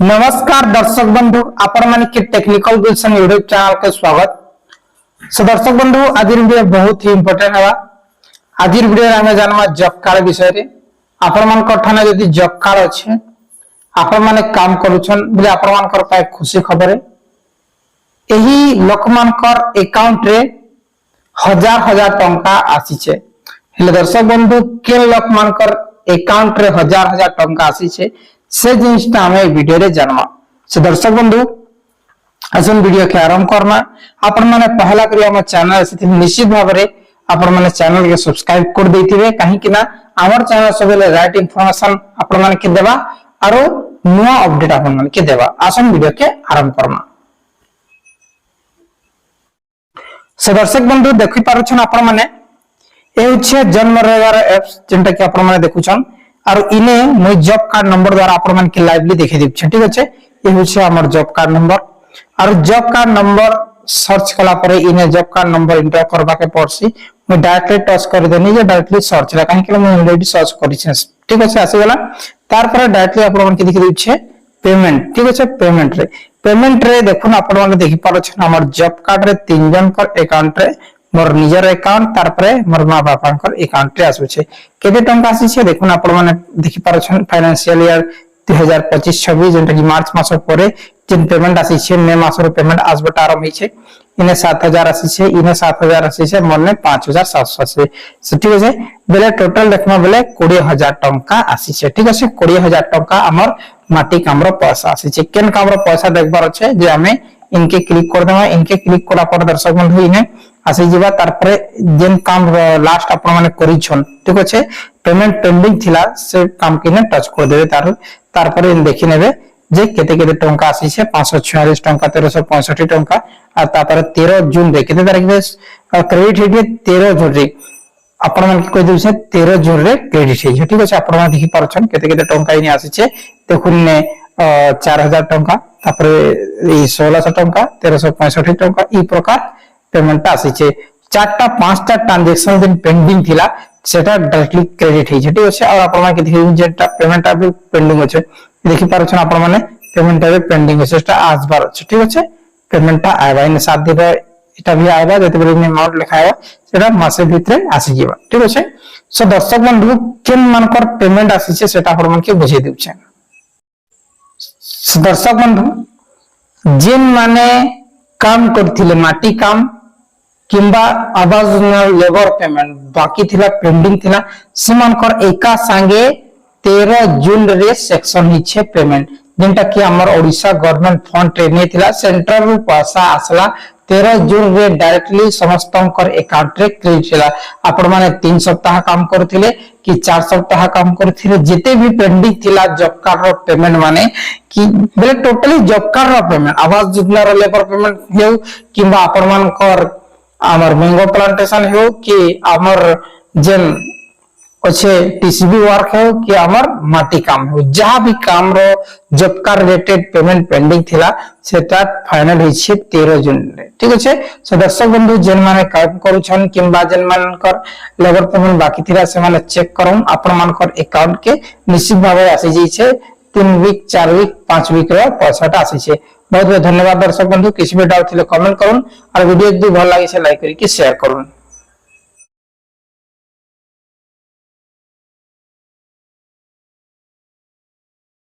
नमस्कार दर्शक बंधु आपण माने के टेक्निकल गुलशन यूट्यूब चैनल के स्वागत। सो दर्शक बंधु आज वीडियो बहुत ही इंपोर्टेंट है। आज वीडियो रे हमें जानवा जॉब कार्ड विषय रे। आपण मान कठाना यदि जॉब कार्ड अछि आपण माने काम करूछन बोले आपण मान कर पाए खुशी खबर है। एही लोक मान कर अकाउंट रे हजार हजार टंका आसी छे। हेले दर्शक बंधु के लोक मान कर अकाउंट रे हजार हजार टंका आसी छे से जिनिसटा हमें वीडियो रे जानवा। से दर्शक बंधु असन वीडियो के आरंभ करना आपण माने पहला करी हम चैनल से निश्चित भाव रे आपण माने चैनल के सब्सक्राइब कर देथिबे काहे कि ना हमर चैनल सबले राइट इंफॉर्मेशन आपण माने के देबा आरो नुवा अपडेट आपण माने के देबा। आसन वीडियो के आरंभ करना। से दर्शक बंधु देखि पारुछन आपण माने ए होछे जन्म रेगार एप्स जेंटा कि आपण माने देखुछन और इने मोय जॉब कार्ड नंबर द्वारा आपण मान के लाइवली देखि दिब छ। ठीक अछि ए होछे हमर जॉब कार्ड नंबर और जॉब कार्ड नंबर सर्च कला परे इने जॉब कार्ड नंबर एंटर करबा के पड़सी। मैं डायरेक्टली टच कर देनी जे डायरेक्टली सर्च ला काहे कि मैं ऑलरेडी सर्च करि छ। ठीक अछि आसी गेला तार पर डायरेक्टली आपण मान के देखि दिब छ पेमेंट। ठीक अछि पेमेंट रे देखुन आपण मान देखि पारो छ हमर जॉब कार्ड रे तीन जन कर अकाउंट रे मोर निजर अकाउंट तार परे मोर मां बापांकर अकाउंट रे आसु छे केते टंका आसी छे देखुन आपण माने देखि पारो छन फाइनेंशियल ईयर 2025-26 जेंटा कि मार्च मास परे जिन पेमेंट आसी छे मे मास रो पेमेंट आसबटा आरंभ छे इने 7000 आसी छे इने 7000 आसी छे मोरने 5700 से ठीक है बेले टोटल देखमा बेले 20000 टंका आसी छे। ठीक है 20000 टंका हमर माटी कामरो पैसा आसी छे केन कामरो पैसा देखबार छे जे हमें इनके क्लिक कर देबा। इनके क्लिक करा पर दर्शक बंधु इने आसी जीवा तार परे जेन काम लास्ट आपण माने करि छन। ठीक अछि पेमेंट पेंडिंग थिला से काम किने टच कर देबे तार परे देखि नेबे जे केते केते टंका आसी छे 546 टंका 1365 टंका आ तापर 13 जून रे केते तारीख रे क्रेडिट हेडे 13 जून रे आपण मान कहि दउ छे 13 जून रे क्रेडिट हे। ठीक अछि आपण मान देखि पार छन केते केते टंका इने आसी छे देखुन ने 4000 टंका तापर ए 1600 टंका 1365 टंका ई प्रकार पेमेंट आसी छे। चारटा पांचटा ट्रांजैक्शन दिन पेंडिंग थिला सेटा डायरेक्टली क्रेडिट हे। ठीक अछि और आपण मान के देखि जेटा पेमेंट अब पेंडिंग अछि देखि पार छन आपण माने पेमेंट अब पेंडिंग अछि सेटा आज बार अछि। ठीक अछि पेमेंट आइबा इन 7 दिन एटा भी आइबा जते बेले अमाउंट लिखाइबा सेटा मासे भीतर आसी जेबा। ठीक अछि सो दर्शक बंधु केन मानकर पेमेंट आसी छे सेटा आपण मान के बुझे देउ छै। दर्शक बंधु जेन माने काम करथिले माटी काम किंबा आवास लेबर पेमेंट बाकी थिला पेंडिंग थिला समानकर एका संगे 13 जून रे सेक्शन ही छे पेमेंट जेंटा कि हमर ओडिशा गवर्नमेंट फंड ट्रेने थिला सेंट्रल रू पैसा आसला 13 जून रे डायरेक्टली समस्तंकर अकाउंट रे क्रेडिट थिला। आपण माने 3 सप्ताह काम करथिले कि 4 सप्ताह काम करथिले जेते भी पेंडिंग थिला जॉब कार्ड रो पेमेंट माने कि बेले टोटली जॉब कार्ड रो पेमेंट आवास योजना रो लेबर पेमेंट हेउ किंबा आपण मानकर आमर मैंगो प्लांटेशन हो कि आमर जेन अच्छे टीसीबी वर्क हो कि आमर माटी काम हो जहां भी काम रो job card related payment pending थिला सेटा फाइनल होई छै 13 जून रे। ठीक अछि सो दर्शक बंधु जेन माने काम करू छन किंबा जेन मानकर लेबर पेमेंट बाकी थिला से माने चेक करम आपण मानकर अकाउंट के निश्चित भाबे आसी जई छै 3 वीक 4 वीक 5 वीक रो पैसाटा आसी छै। बहुत बहुत धन्यवाद दर्शक बंधु किसी भी डाउट थिले कमेंट करूं और वीडियो यदि भल लागे से लाइक करी के शेयर करूं।